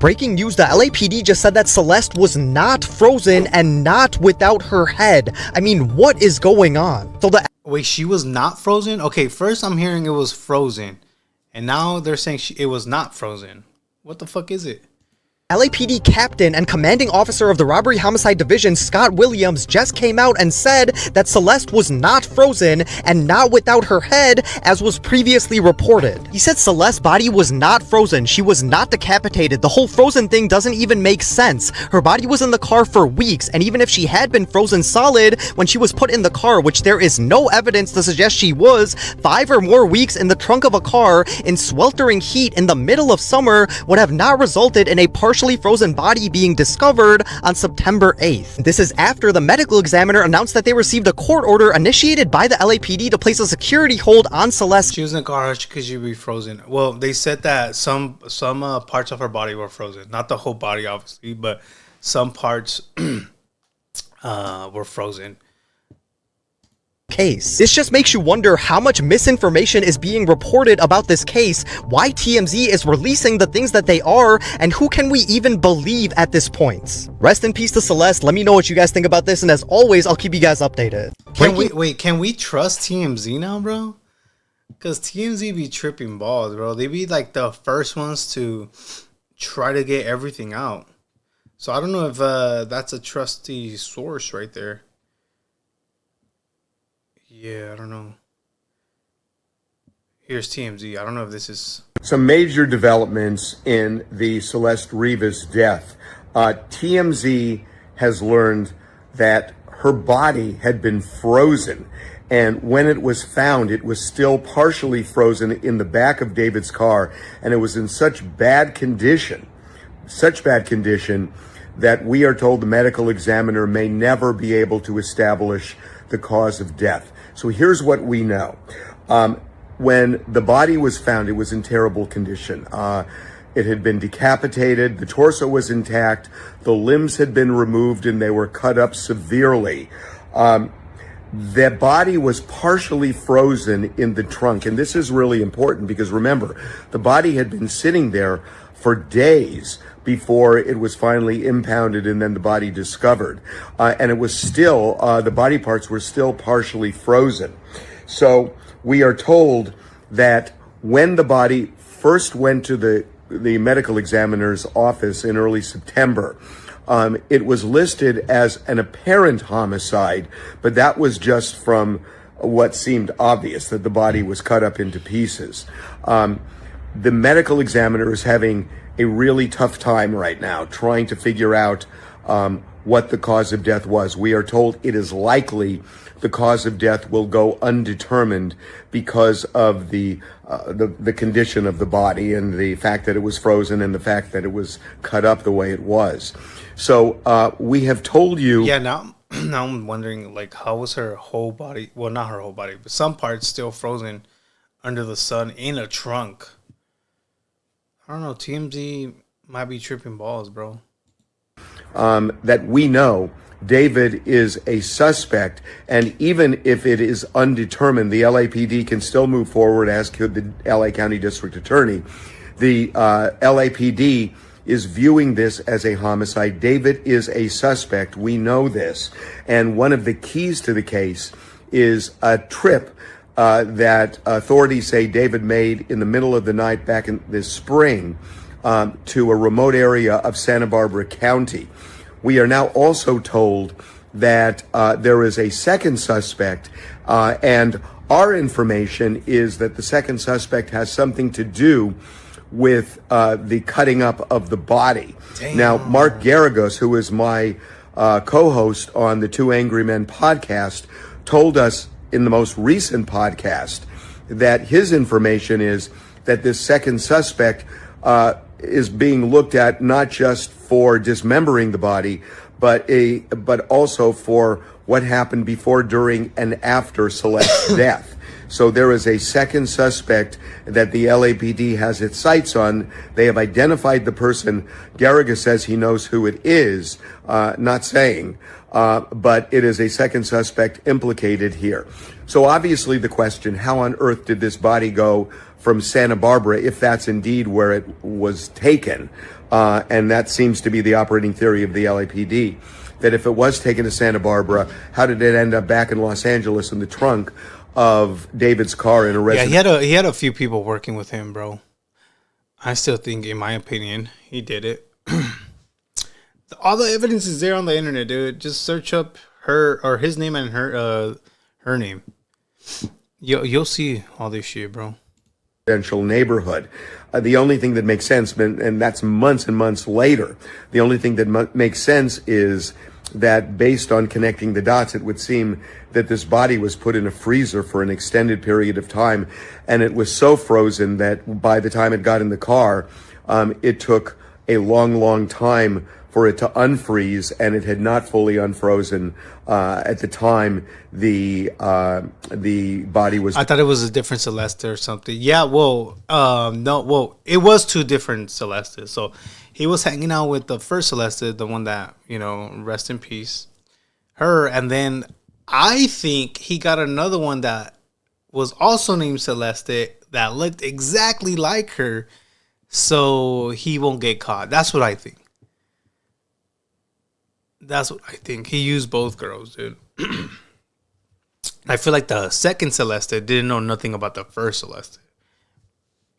Breaking news, the LAPD just said that Celeste was not frozen and not without her head. I mean, what is going on? Wait, she was not frozen? Okay, first I'm hearing it was frozen. And now they're saying it was not frozen. What the fuck is it? LAPD captain and commanding officer of the Robbery Homicide Division, Scott Williams, just came out and said that Celeste was not frozen and not without her head, as was previously reported. He said Celeste's body was not frozen. She was not decapitated. The whole frozen thing doesn't even make sense. Her body was in the car for weeks, and even if she had been frozen solid when she was put in the car, which there is no evidence to suggest she was, 5 or more weeks in the trunk of a car in sweltering heat in the middle of summer would have not resulted in a partially frozen body being discovered on September 8th. This is after the medical examiner announced that they received a court order initiated by the LAPD to place a security hold on Celeste. She was in the car because she'd be frozen. Well, they said that some parts of her body were frozen. Not the whole body, obviously, but some parts were frozen. Case. This just makes you wonder how much misinformation is being reported about this case, why TMZ is releasing the things that they are, and who can we even believe at this point. Rest in peace to Celeste. Let me know what you guys think about this, and as always, I'll keep you guys updated. Can we trust TMZ now, bro? Because TMZ be tripping balls, bro. They be like the first ones to try to get everything out. So I don't know if that's a trusty source right there. Yeah, I don't know. Here's TMZ. I don't know if this is... Some major developments in the Celeste Rivas death. TMZ has learned that her body had been frozen. And when it was found, it was still partially frozen in the back of David's car. And it was in such bad condition that we are told the medical examiner may never be able to establish the cause of death. So here's what we know. When the body was found, it was in terrible condition. It had been decapitated, the torso was intact, the limbs had been removed and they were cut up severely. The body was partially frozen in the trunk. And this is really important because remember, the body had been sitting there for days before it was finally impounded and then the body discovered. And it was still, the body parts were still partially frozen. So we are told that when the body first went to the medical examiner's office in early September, it was listed as an apparent homicide, but that was just from what seemed obvious, that the body was cut up into pieces. The medical examiner is having a really tough time right now trying to figure out what the cause of death was. We are told it is likely the cause of death will go undetermined because of the condition of the body and the fact that it was frozen and the fact that it was cut up the way it was. So we have told you... Yeah, now I'm wondering, like, how was her whole body, well, not her whole body, but some parts still frozen under the sun in a trunk? I don't know, TMZ might be tripping balls, bro. That we know David is a suspect, and even if it is undetermined, the LAPD can still move forward, as could the LA County District Attorney. The LAPD is viewing this as a homicide. David is a suspect. We know this. And one of the keys to the case is a trip that authorities say David made in the middle of the night back in this spring to a remote area of Santa Barbara County. We are now also told that there is a second suspect, and our information is that the second suspect has something to do with the cutting up of the body. Damn. Now, Mark Garagos, who is my co-host on the Two Angry Men podcast, told us in the most recent podcast that his information is that this second suspect is being looked at not just for dismembering the body, but also for what happened before, during, and after Celeste's death. So there is a second suspect that the LAPD has its sights on. They have identified the person. Garriga says he knows who it is, not saying, but it is a second suspect implicated here. So obviously the question, how on earth did this body go from Santa Barbara, if that's indeed where it was taken, and that seems to be the operating theory of the LAPD, that if it was taken to Santa Barbara, how did it end up back in Los Angeles in the trunk of David's car in a residence? Yeah, he had a few people working with him, bro. I still think, in my opinion, he did it. All the evidence is there on the internet, dude. Just search up her or his name and her name. You'll see all this shit, bro. Neighborhood. The only thing that makes sense, and that's months and months later, the only thing that makes sense is that based on connecting the dots, it would seem that this body was put in a freezer for an extended period of time, and it was so frozen that by the time it got in the car, it took a long time for it to unfreeze, and it had not fully unfrozen at the time the body was. I thought it was a different Celeste or something. Yeah, it was two different Celestes. So he was hanging out with the first Celeste, the one that, rest in peace, her, and then I think he got another one that was also named Celeste that looked exactly like her, so he won't get caught. That's what I think. He used both girls, dude. I feel like the second Celeste didn't know nothing about the first Celeste.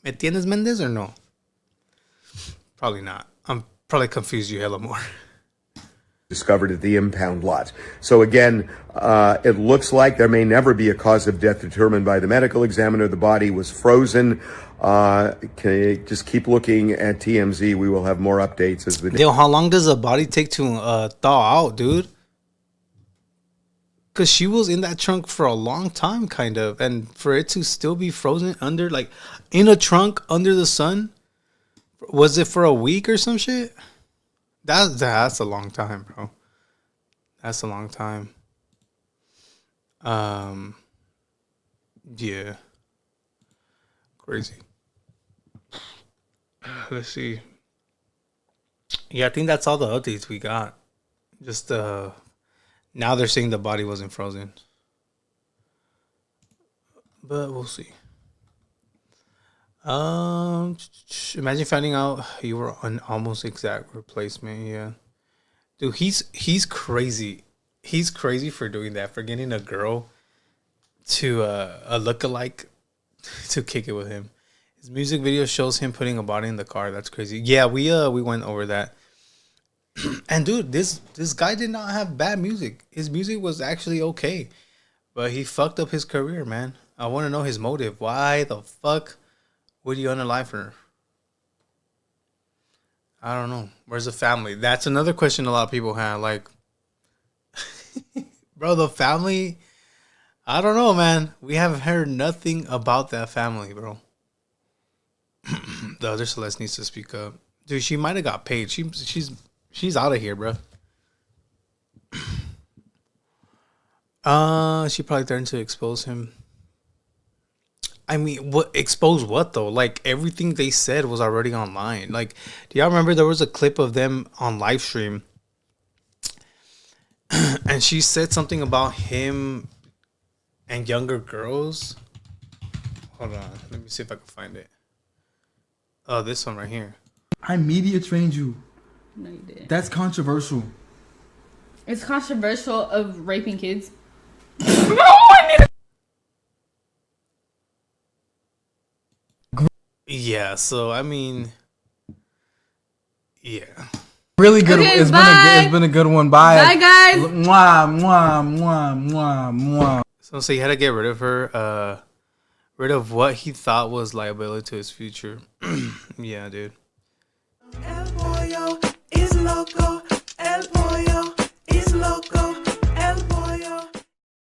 ¿Me entiendes, Mendez, or no? Probably not. I'm probably confused you hella more. Discovered at the impound lot. So again, it looks like there may never be a cause of death determined by the medical examiner. The body was frozen. Just keep looking at TMZ. We will have more updates as the. Yo, how long does a body take to thaw out, dude? Because she was in that trunk for a long time, kind of, and for it to still be frozen under, like, in a trunk under the sun, was it for a week or some shit? That's a long time, bro. That's a long time. Yeah. Crazy. Let's see. Yeah, I think that's all the updates we got. Just now they're saying the body wasn't frozen. But we'll see. Imagine finding out you were an almost exact replacement. Yeah, dude, he's crazy. He's crazy for doing that, for getting a girl to a lookalike to kick it with him. His music video shows him putting a body in the car. That's crazy. Yeah, we went over that. And dude, this guy did not have bad music. His music was actually okay, but he fucked up his career, man. I want to know his motive. Why the fuck would you unalive her? I don't know. Where's the family? That's another question a lot of people have. Like, bro, the family, I don't know, man. We have heard nothing about that family, bro. The other Celeste needs to speak up. Dude, she might have got paid. She's out of here, bro. She probably threatened to expose him. I mean, what expose what though? Like, everything they said was already online. Like, do y'all remember there was a clip of them on live stream, and she said something about him and younger girls? Hold on, let me see if I can find it. Oh, this one right here. I media trained you. No, you didn't. That's controversial. It's controversial of raping kids. Yeah, so I mean, yeah. Really good. Okay, it's been a good one. Bye. Bye, guys. Mwah, mwah, mwah, mwah, mwah. So he had to get rid of her. Rid of what he thought was liability to his future. Yeah, dude.